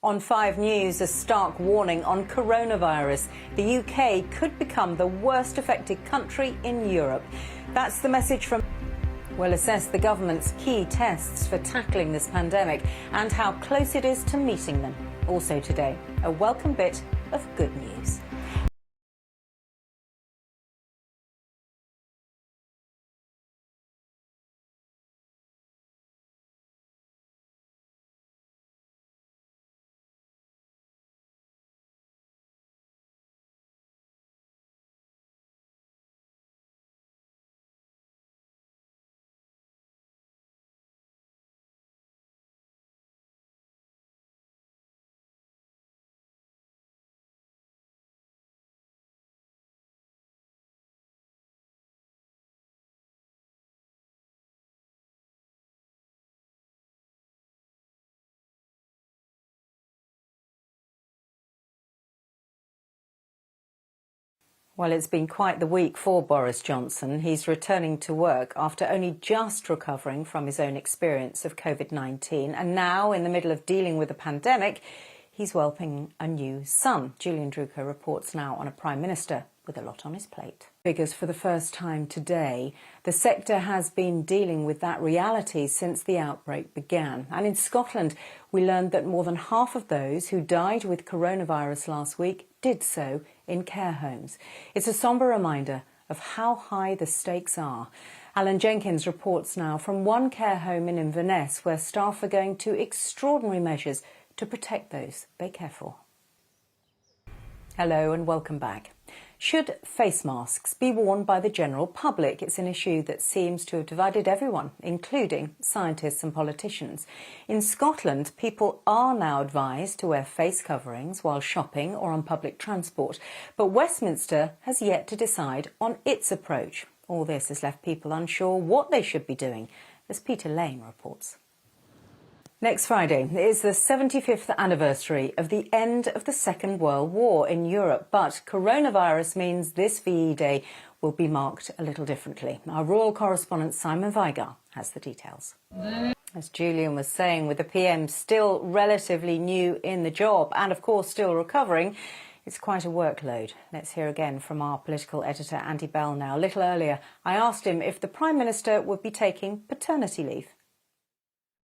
On 5 News, a stark warning on coronavirus. The UK could become the worst affected country in Europe. That's the message from... We'll assess the government's key tests for tackling this pandemic and how close it is to meeting them. Also today, a welcome bit of good news. Well, it's been quite the week for Boris Johnson. He's returning to work after only just recovering from his own experience of COVID-19. And now, in the middle of dealing with the pandemic, he's welcoming a new son. Julian Drucker reports now on a Prime Minister with a lot on his plate. Figures for the first time today. The sector has been dealing with that reality since the outbreak began. And in Scotland, we learned that more than half of those who died with coronavirus last week did so in care homes. It's a sombre reminder of how high the stakes are. Alan Jenkins reports now from one care home in Inverness where staff are going to extraordinary measures to protect those they care for. Hello and welcome back. Should face masks be worn by the general public? It's an issue that seems to have divided everyone, including scientists and politicians. In Scotland, people are now advised to wear face coverings while shopping or on public transport. But Westminster has yet to decide on its approach. All this has left people unsure what they should be doing, as Peter Lane reports. Next Friday is the 75th anniversary of the end of the Second World War in Europe, but coronavirus means this VE Day will be marked a little differently. Our royal correspondent Simon Weiger has the details. As Julian was saying, with the PM still relatively new in the job and, of course, still recovering, it's quite a workload. Let's hear again from our political editor Andy Bell now. A little earlier, I asked him if the Prime Minister would be taking paternity leave.